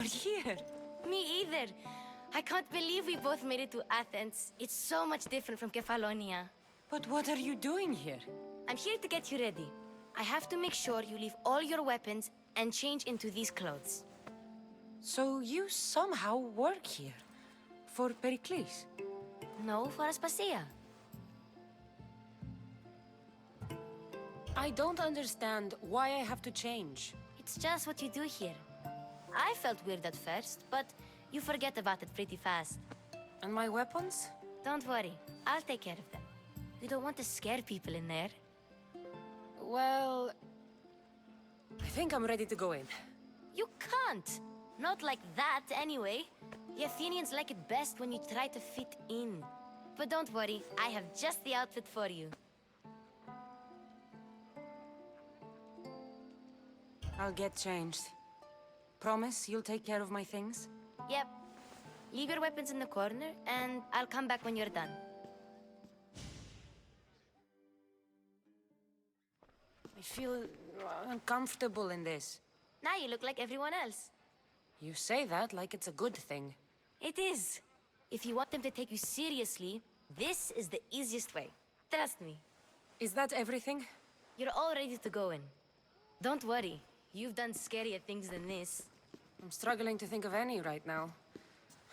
Here. Me either. I can't believe we both made it to Athens. It's so much different from Kefalonia. But what are you doing here? I'm here to get you ready. I have to make sure you leave all your weapons and change into these clothes. So you somehow work here? For Perikles? No, for Aspasia. I don't understand why I have to change. It's just what you do here. I felt weird at first, but you forget about it pretty fast. And my weapons? Don't worry, I'll take care of them. You don't want to scare people in there. Well... I think I'm ready to go in. You can't! Not like that, anyway. The Athenians like it best when you try to fit in. But don't worry, I have just the outfit for you. I'll get changed. Promise you'll take care of my things? Yep. Leave your weapons in the corner, and I'll come back when you're done. I feel uncomfortable in this. Now you look like everyone else. You say that like it's a good thing. It is. If you want them to take you seriously, this is the easiest way. Trust me. Is that everything? You're all ready to go in. Don't worry. You've done scarier things than this. I'm struggling to think of any right now.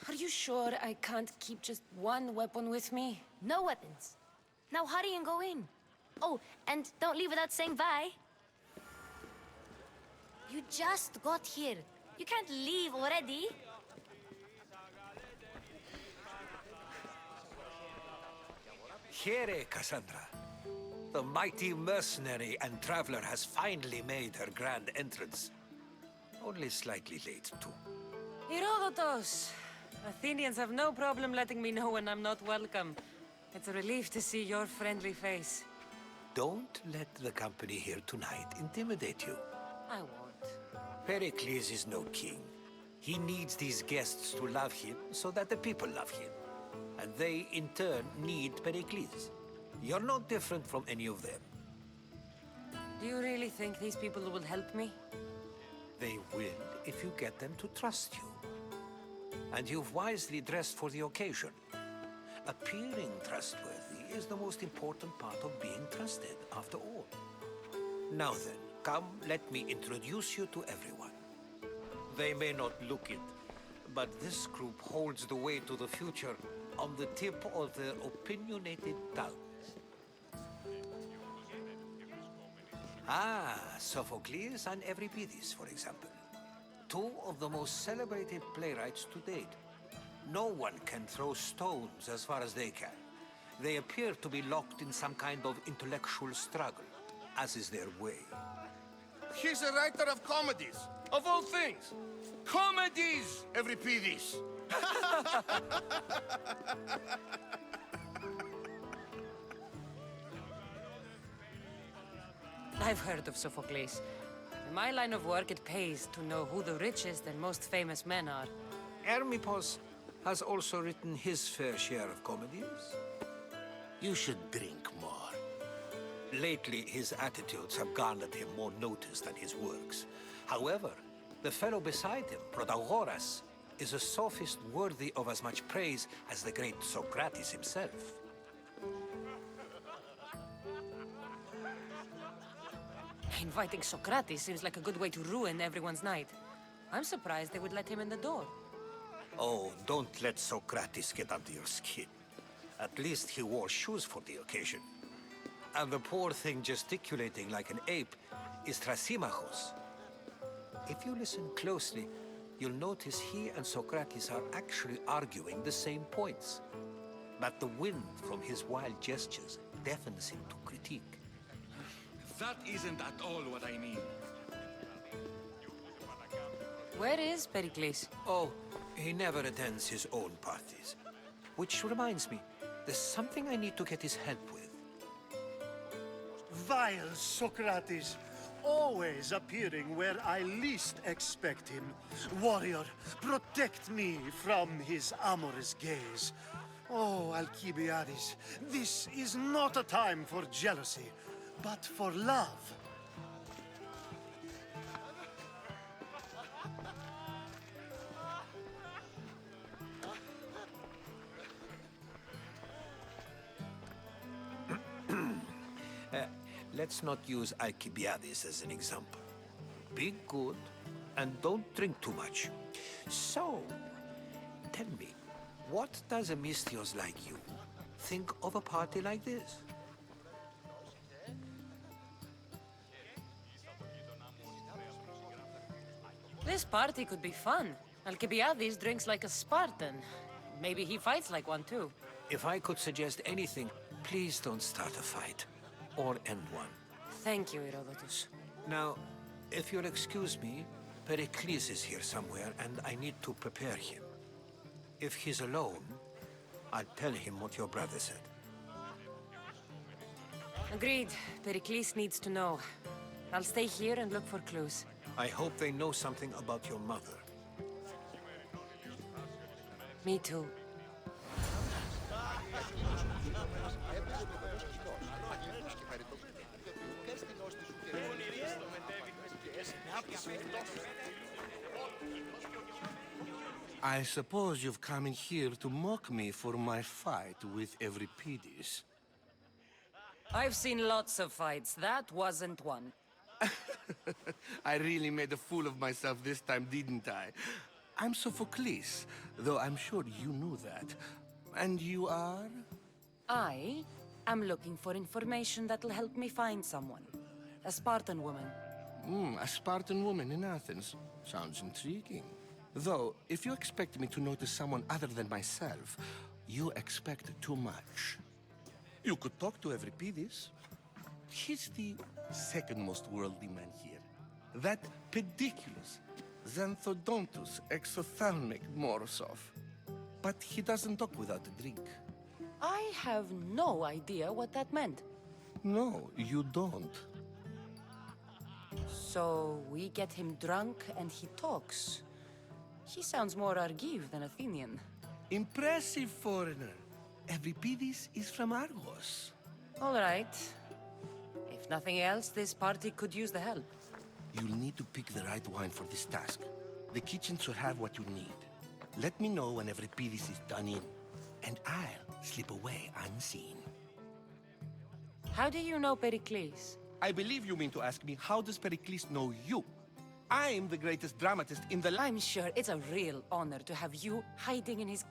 Are you sure I can't keep just one weapon with me? No weapons. Now hurry and go in. Oh, and don't leave without saying bye. You just got here. You can't leave already. Here, Cassandra. The mighty mercenary and traveler has finally made her grand entrance. Only slightly late, too. Herodotus! Athenians have no problem letting me know when I'm not welcome. It's a relief to see your friendly face. Don't let the company here tonight intimidate you. I won't. Pericles is no king. He needs these guests to love him so that the people love him. And they, in turn, need Pericles. You're no different from any of them. Do you really think these people will help me? They will if you get them to trust you. And you've wisely dressed for the occasion. Appearing trustworthy is the most important part of being trusted, after all. Now then, come, let me introduce you to everyone. They may not look it, but this group holds the way to the future on the tip of their opinionated tongues. Ah, Sophokles and Euripides, for example. Two of the most celebrated playwrights to date. No one can throw stones as far as they can. They appear to be locked in some kind of intellectual struggle, as is their way. He's a writer of comedies, of all things. Comedies, Euripides. I've heard of Sophocles. In my line of work, it pays to know who the richest and most famous men are. Hermippos has also written his fair share of comedies. You should drink more. Lately, his attitudes have garnered him more notice than his works. However, the fellow beside him, Protagoras, is a sophist worthy of as much praise as the great Socrates himself. Inviting Socrates seems like a good way to ruin everyone's night. I'm surprised they would let him in the door. Oh, don't let Socrates get under your skin. At least he wore shoes for the occasion. And the poor thing gesticulating like an ape is Thrasymachos. If you listen closely, you'll notice he and Socrates are actually arguing the same points. But the wind from his wild gestures deafens him to critique. That isn't at all what I mean. Where is Pericles? Oh, he never attends his own parties. Which reminds me, there's something I need to get his help with. Vile Socrates, always appearing where I least expect him. Warrior, protect me from his amorous gaze. Oh, Alkibiades, this is not a time for jealousy, but for love. let's not use Alkibiades as an example. Be good and don't drink too much. So, tell me, what does a Mystios like you think of a party like this? This party could be fun. Alkibiades drinks like a Spartan. Maybe he fights like one too. If I could suggest anything, please don't start a fight or end one. Thank you, Herodotus. Now, if you'll excuse me, Perikles is here somewhere and I need to prepare him. If he's alone, I'll tell him what your brother said. Agreed. Pericles needs to know. I'll stay here and look for clues. I hope they know something about your mother. Me too. I suppose you've come in here to mock me for my fight with Euripides. I've seen lots of fights. That wasn't one. I really made a fool of myself this time, didn't I? I'm Sophokles, though I'm sure you knew that. And you are? I am looking for information that'll help me find someone. A Spartan woman. A Spartan woman in Athens. Sounds intriguing. Though, if you expect me to notice someone other than myself, you expect too much. You could talk to Euripides. He's the second most worldly man here. That Perikles, Xanthodontus, exophthalmic Morosov. But he doesn't talk without a drink. I have no idea what that meant. No, you don't. So we get him drunk and he talks. He sounds more Argive than Athenian. Impressive foreigner. Euripides is from Argos. All right. If nothing else, this party could use the help. You'll need to pick the right wine for this task. The kitchen should have what you need. Let me know when Euripides is done in, and I'll slip away unseen. How do you know Pericles? I believe you mean to ask me, how does Pericles know you? I'm the greatest dramatist in the I'm sure it's a real honor to have you hiding in his...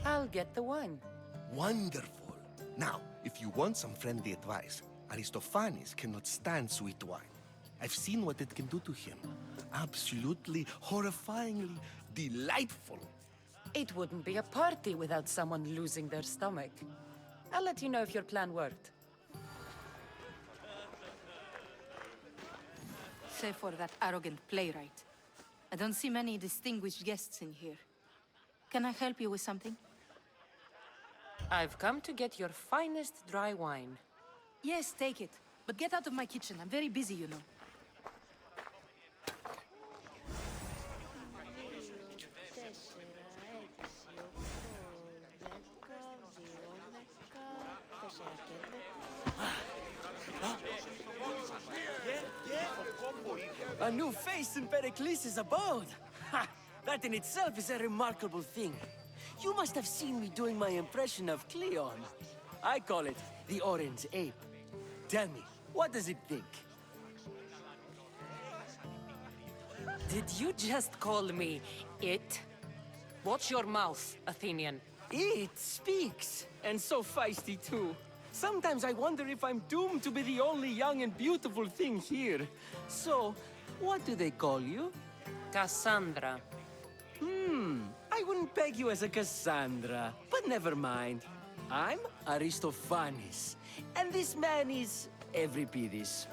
I'll get the wine. Wonderful. Now, if you want some friendly advice, Aristophanes cannot stand sweet wine. I've seen what it can do to him. Absolutely, horrifyingly delightful. It wouldn't be a party without someone losing their stomach. I'll let you know if your plan worked. Save for that arrogant playwright. I don't see many distinguished guests in here. Can I help you with something? I've come to get your finest dry wine. Yes, take it. But get out of my kitchen. I'm very busy, you know. A new face in Pericles' abode! Ha! That in itself is a remarkable thing. You must have seen me doing my impression of Cleon. I call it the Orange Ape. Tell me, what does it think? Did you just call me it? Watch your mouth, Athenian. It speaks, and so feisty too. Sometimes I wonder if I'm doomed to be the only young and beautiful thing here. So, what do they call you? Cassandra. I wouldn't peg you as a Cassandra, but never mind. I'm Aristophanes, and this man is Euripides.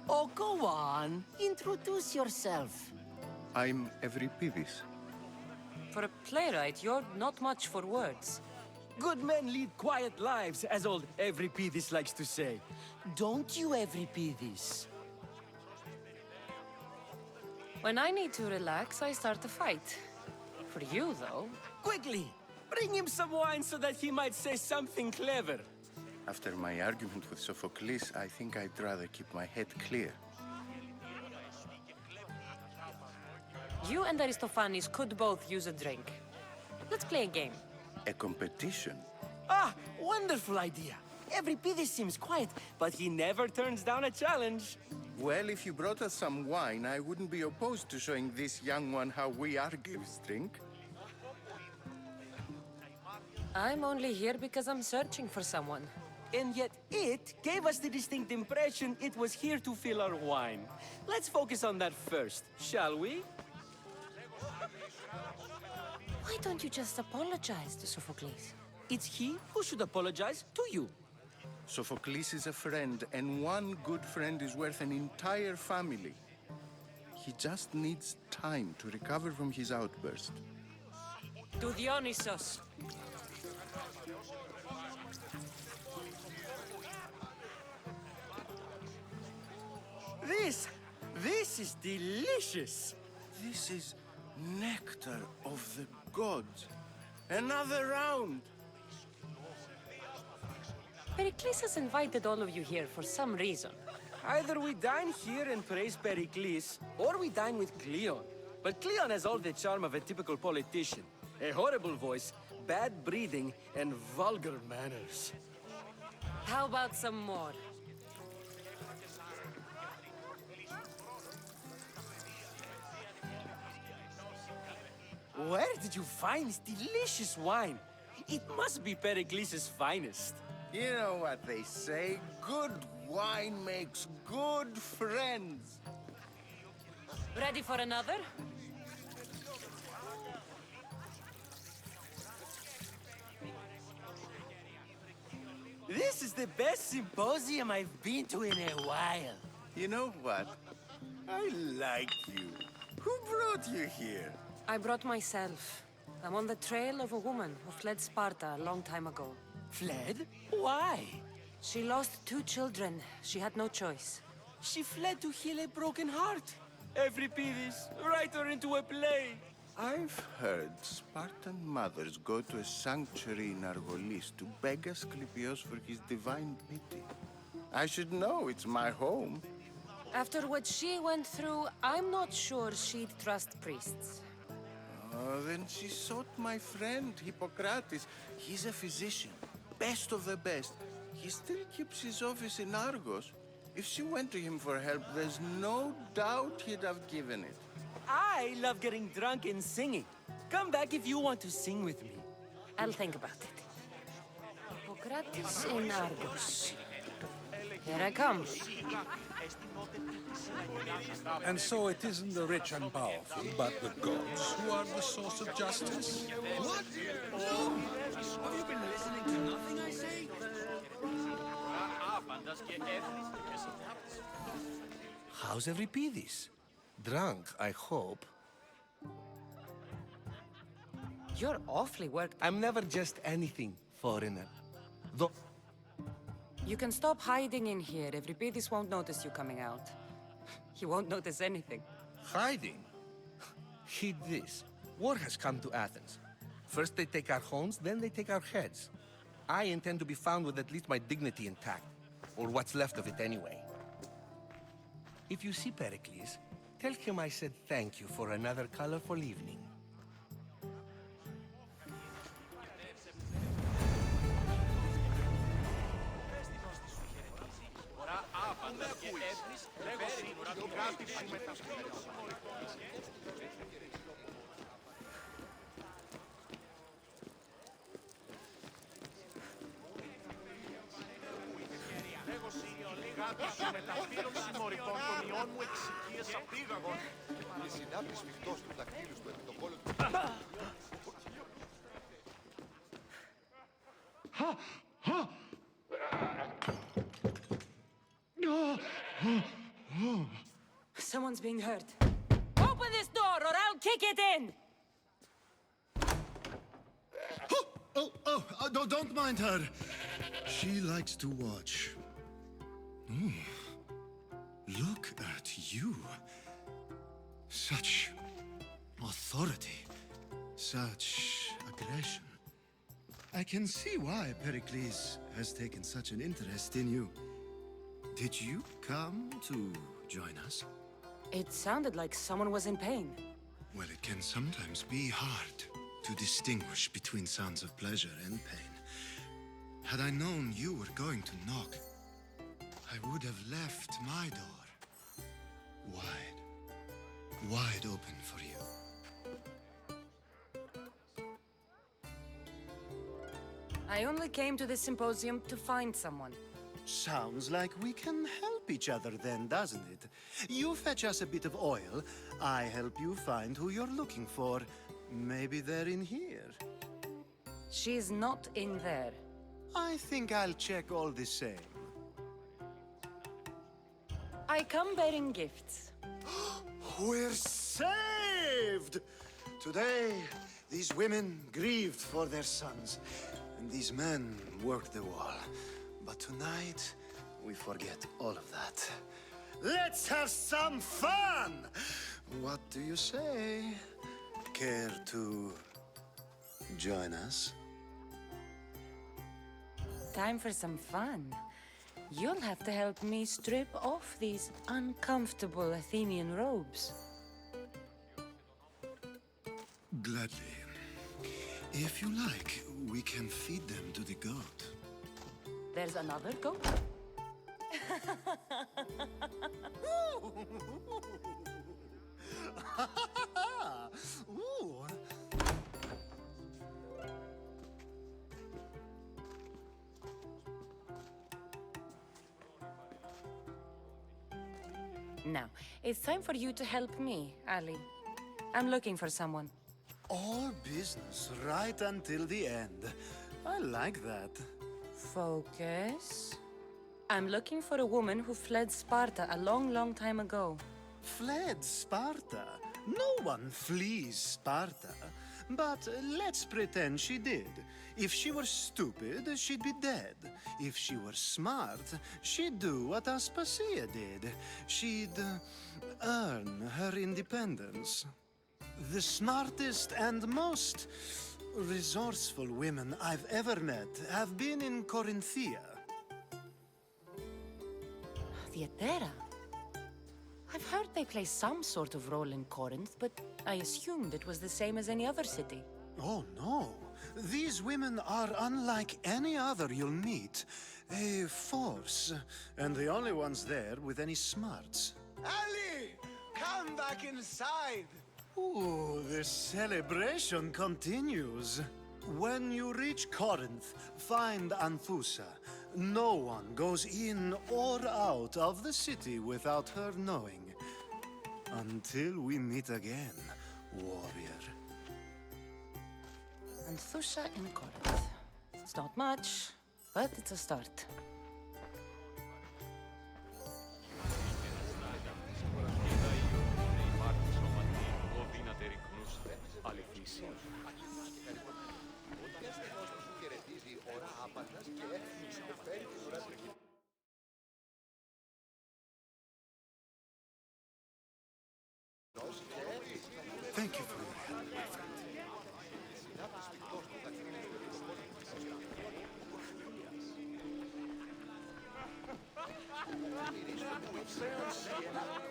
Oh, go on. Introduce yourself. I'm Euripides. For a playwright, you're not much for words. Good men lead quiet lives, as old Euripides likes to say. Don't you, Euripides? When I need to relax, I start a fight. For you, though. Quickly! Bring him some wine so that he might say something clever. After my argument with Sophocles, I think I'd rather keep my head clear. You and Aristophanes could both use a drink. Let's play a game. A competition? Ah, wonderful idea. Everybody seems quiet, but he never turns down a challenge. Well, if you brought us some wine, I wouldn't be opposed to showing this young one how we Argives drink. I'm only here because I'm searching for someone. And yet it gave us the distinct impression it was here to fill our wine. Let's focus on that first, shall we? Why don't you just apologize to Sophocles? It's he who should apologize to you. Sophocles is a friend, and one good friend is worth an entire family. He just needs time to recover from his outburst. To Dionysos. This is delicious. This is nectar of the gods. Another round. Perikles has invited all of you here for some reason. Either we dine here and praise Perikles, or we dine with Cleon. But Cleon has all the charm of a typical politician. A horrible voice, bad breeding, and vulgar manners. How about some more? Where did you find this delicious wine? It must be Pericles' finest. You know what they say, good wine makes good friends. Ready for another? This is the best symposium I've been to in a while. You know what? I like you. Who brought you here? I brought myself. I'm on the trail of a woman who fled Sparta a long time ago. Fled? Why? She lost 2 children. She had no choice. She fled to heal a broken heart. Euripides, write her into a play. I've heard Spartan mothers go to a sanctuary in Argolis to beg Asclepios for his divine pity. I should know, it's my home. After what she went through, I'm not sure she'd trust priests. Oh, then she sought my friend, Hippocrates. He's a physician, best of the best. He still keeps his office in Argos. If she went to him for help, there's no doubt he'd have given it. I love getting drunk and singing. Come back if you want to sing with me. I'll think about it. Hippocrates in Argos. Here I come. And so it isn't the rich and powerful, but the gods who are the source of justice? What? No! Have you been listening to nothing I say? How's Euripides? Drunk, I hope. You're awfully worked. I'm never just anything, foreigner. Though... You can stop hiding in here. Euripides won't notice you coming out. He won't notice anything. Hiding? Heed this. War has come to Athens. First they take our homes, then they take our heads. I intend to be found with at least my dignity intact. Or what's left of it anyway. If you see Pericles, tell him I said thank you for another colorful evening. Someone's being hurt. Open this door or I'll kick it in! Don't mind her. She likes to watch. Oh, look at you. Such authority. Such aggression. I can see why Pericles has taken such an interest in you. Did you come to join us? It sounded like someone was in pain. Well, it can sometimes be hard to distinguish between sounds of pleasure and pain. Had I known you were going to knock, I would have left my door wide open for you. I only came to the Symposium to find someone. Sounds like we can help each other then, doesn't it? You fetch us a bit of oil, I help you find who you're looking for. Maybe they're in here. She's not in there. I think I'll check all the same. I come bearing gifts. We're saved! Today, these women grieved for their sons, and these men worked the wall. But tonight, we forget all of that. Let's have some fun! What do you say? Care to join us? Time for some fun. You'll have to help me strip off these uncomfortable Athenian robes. Gladly. If you like, we can feed them to the goat. There's another goat? Ooh. Now, it's time for you to help me, Ali. I'm looking for someone. All business right until the end. I like that. Focus. I'm looking for a woman who fled Sparta a long, long time ago. Fled Sparta? No one flees Sparta. But let's pretend she did. If she were stupid, she'd be dead. If she were smart, she'd do what Aspasia did. She'd earn her independence. The smartest and most resourceful women I've ever met have been in Corinthia. Theatera? I've heard they play some sort of role in Corinth, but I assumed it was the same as any other city. Oh, no. These women are unlike any other you'll meet. A force, and the only ones there with any smarts. Ali! Come back inside! Ooh, the celebration continues. When you reach Corinth, find Anthusa. No one goes in or out of the city without her knowing. Until we meet again, warrior. Anthusa in Corinth. It's not much, but it's a start. Thank you for your help, my friend.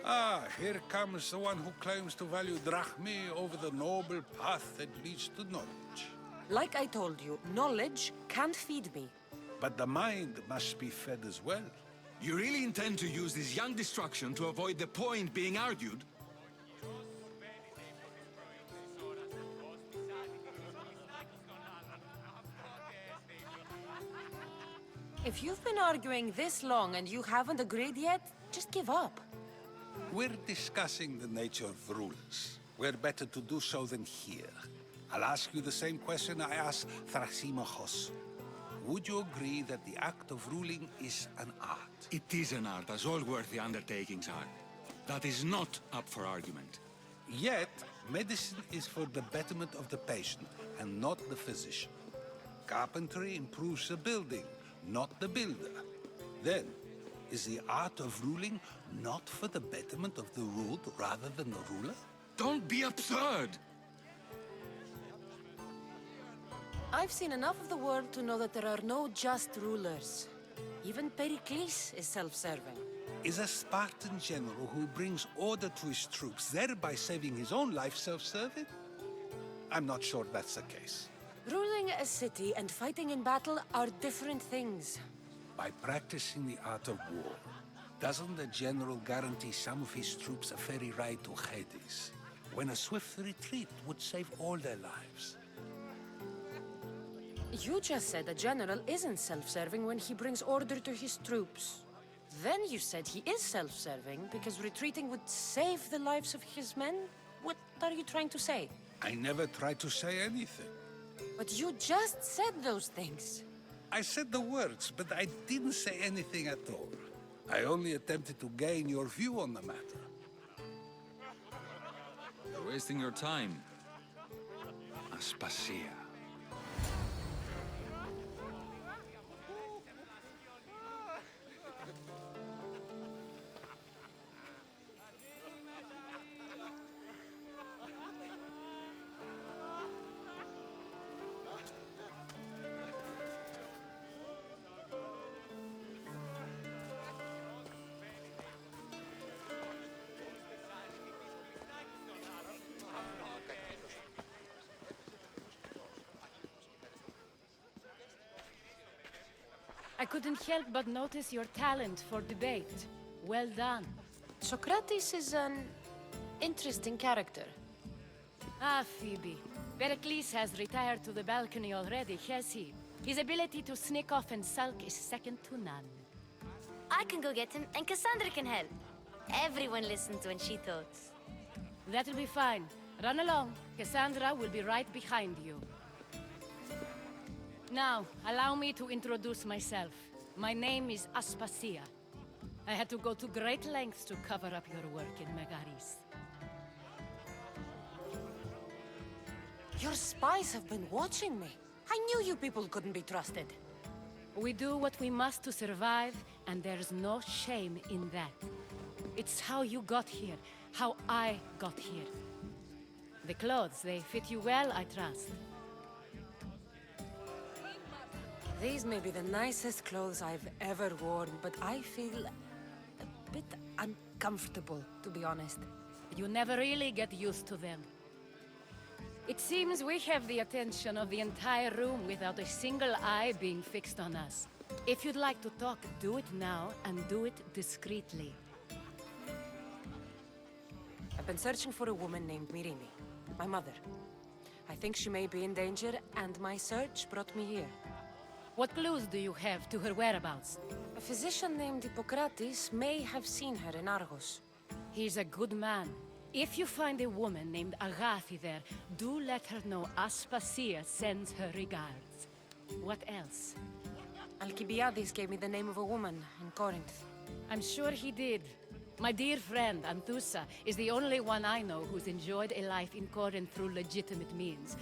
Ah, here comes the one who claims to value drachmae over the noble path that leads to knowledge. Like I told you, knowledge can't feed me. But the mind must be fed as well. You really intend to use this young destruction to avoid the point being argued? If you've been arguing this long and you haven't agreed yet, just give up. We're discussing the nature of rules. Where better to do so than here? I'll ask you the same question I asked Thrasymachos. Would you agree that the act of ruling is an art? It is an art, as all worthy undertakings are. That is not up for argument. Yet, medicine is for the betterment of the patient and not the physician. Carpentry improves the building, not the builder. Then, is the art of ruling not for the betterment of the ruled rather than the ruler? Don't be absurd! I've seen enough of the world to know that there are no just rulers. Even Perikles is self-serving. Is a Spartan general who brings order to his troops, thereby saving his own life, self-serving? I'm not sure that's the case. Ruling a city and fighting in battle are different things. By practicing the art of war, doesn't the general guarantee some of his troops a ferry ride to Hades, when a swift retreat would save all their lives? You just said a general isn't self-serving when he brings order to his troops. Then you said he is self-serving because retreating would save the lives of his men? What are you trying to say? I never tried to say anything. But you just said those things. I said the words, but I didn't say anything at all. I only attempted to gain your view on the matter. You're wasting your time. Aspasia. I couldn't help but notice your talent for debate. Well done. Socrates is an interesting character. Ah, Phoebe. Pericles has retired to the balcony already, has he? His ability to sneak off and sulk is second to none. I can go get him, and Cassandra can help. Everyone listens when she talks. That'll be fine. Run along. Cassandra will be right behind you. Now, allow me to introduce myself. My name is Aspasia. I had to go to great lengths to cover up your work in Megaris. Your spies have been watching me. I knew you people couldn't be trusted. We do what we must to survive, and there's no shame in that. It's how you got here, how I got here. The clothes, they fit you well, I trust. These may be the nicest clothes I've ever worn, but I feel a bit uncomfortable, to be honest. You never really get used to them. It seems we have the attention of the entire room without a single eye being fixed on us. If you'd like to talk, do it now, and do it discreetly. I've been searching for a woman named Mirimi, my mother. I think she may be in danger, and my search brought me here. What clues do you have to her whereabouts? A physician named Hippocrates may have seen her in Argos. He's a good man. If you find a woman named Agathi there, do let her know Aspasia sends her regards. What else? Alkibiades gave me the name of a woman in Corinth. I'm sure he did. My dear friend, Anthusa, is the only one I know who's enjoyed a life in Corinth through legitimate means.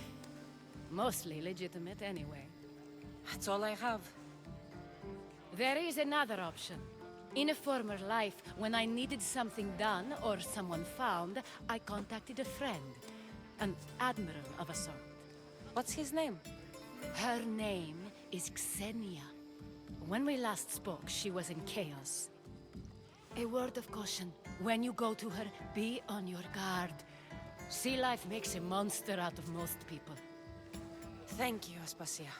Mostly legitimate, anyway. That's all I have. There is another option. In a former life, when I needed something done or someone found, I contacted a friend. An admiral of a sort. What's his name? Her name is Xenia. When we last spoke, she was in chaos. A word of caution. When you go to her, be on your guard. Sea life makes a monster out of most people. Thank you, Aspasia.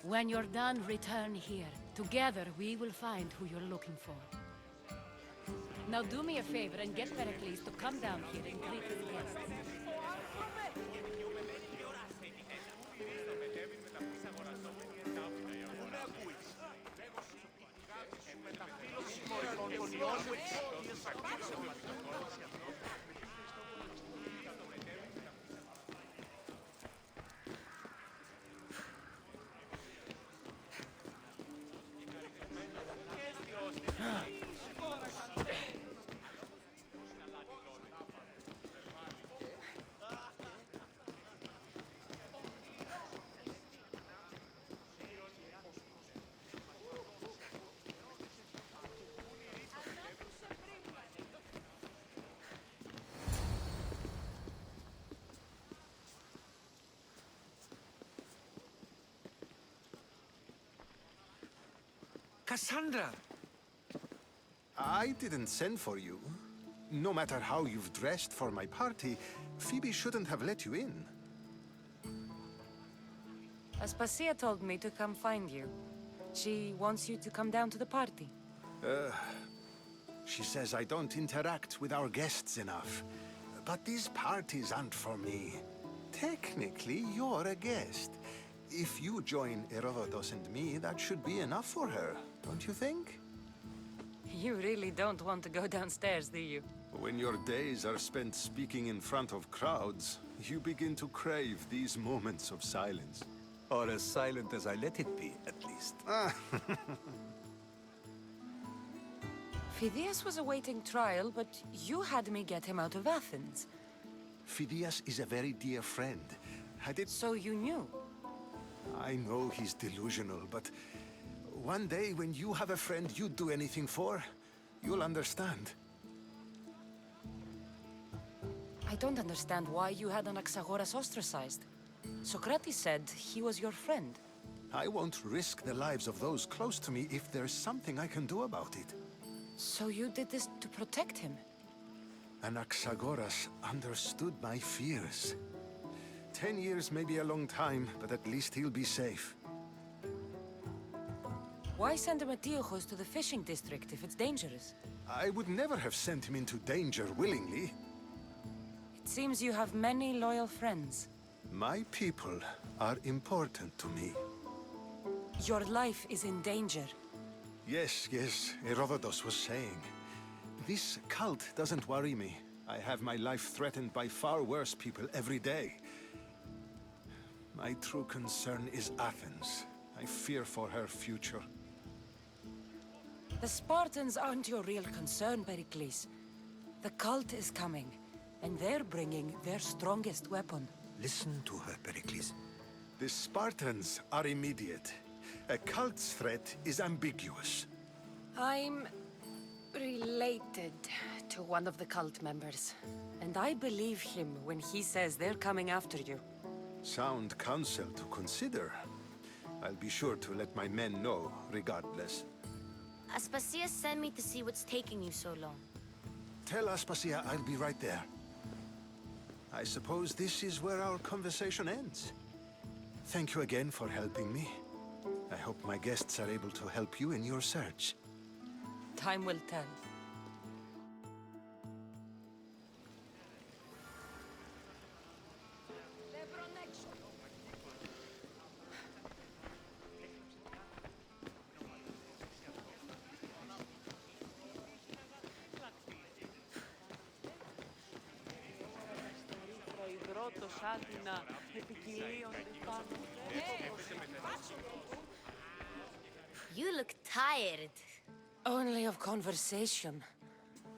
When you're done, return here. Together, we will find who you're looking for. Now do me a favor and get Pericles to come down here and greet his guests. Cassandra! I didn't send for you. No matter how you've dressed for my party, Phoebe shouldn't have let you in. Aspasia told me to come find you. She wants you to come down to the party. She says I don't interact with our guests enough. But these parties aren't for me. Technically, you're a guest. If you join Herodotus and me, that should be enough for her, don't you think? You really don't want to go downstairs, do you? When your days are spent speaking in front of crowds, you begin to crave these moments of silence. Or as silent as I let it be, at least. Phidias was awaiting trial, but you had me get him out of Athens. Phidias is a very dear friend. So you knew? I know he's delusional, but one day when you have a friend you'd do anything for, you'll understand. I don't understand why you had Anaxagoras ostracized. Socrates said he was your friend. I won't risk the lives of those close to me if there's something I can do about it. So you did this to protect him? Anaxagoras understood my fears. 10 years may be a long time, but at least he'll be safe. Why send Emetiochos to the fishing district if it's dangerous? I would never have sent him into danger willingly. It seems you have many loyal friends. My people are important to me. Your life is in danger. Yes, Herodotus was saying. This cult doesn't worry me. I have my life threatened by far worse people every day. My true concern is Athens. I fear for her future. The Spartans aren't your real concern, Perikles. The cult is coming, and they're bringing their strongest weapon. Listen to her, Pericles. The Spartans are immediate. A cult's threat is ambiguous. I'm related to one of the cult members, and I believe him when he says they're coming after you. Sound counsel to consider. I'll be sure to let my men know, regardless. Aspasia sent me to see what's taking you so long. Tell Aspasia I'll be right there. I suppose this is where our conversation ends. Thank you again for helping me. I hope my guests are able to help you in your search. Time will tell. You look tired. Only of conversation.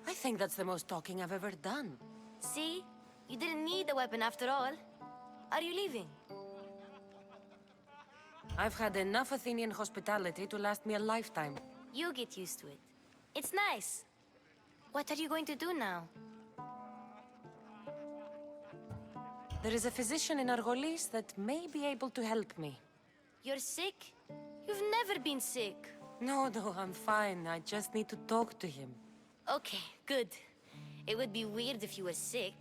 I think that's the most talking I've ever done. See? You didn't need the weapon after all. Are you leaving? I've had enough Athenian hospitality to last me a lifetime. You get used to it. It's nice. What are you going to do now? There is a physician in Argolis that may be able to help me. You're sick? You've never been sick. No, I'm fine. I just need to talk to him. Okay, good. It would be weird if you were sick.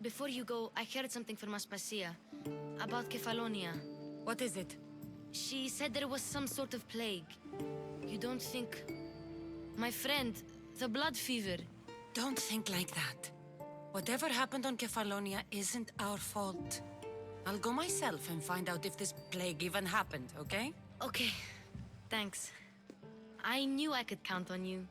Before you go, I heard something from Aspasia about Kefalonia. What is it? She said there was some sort of plague. You don't think... My friend, the blood fever. Don't think like that. Whatever happened on Kefalonia isn't our fault. I'll go myself and find out if this plague even happened, okay? Okay, thanks. I knew I could count on you.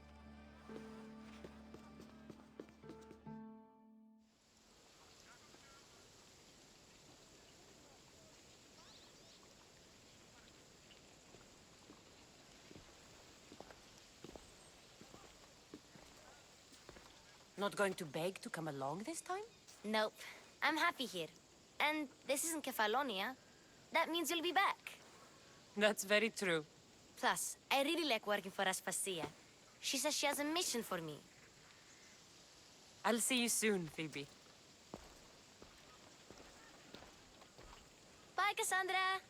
Not going to beg to come along this time? Nope. I'm happy here. And this isn't Kefalonia. That means you'll be back. That's very true. Plus, I really like working for Aspasia. She says she has a mission for me. I'll see you soon, Phoebe. Bye, Cassandra!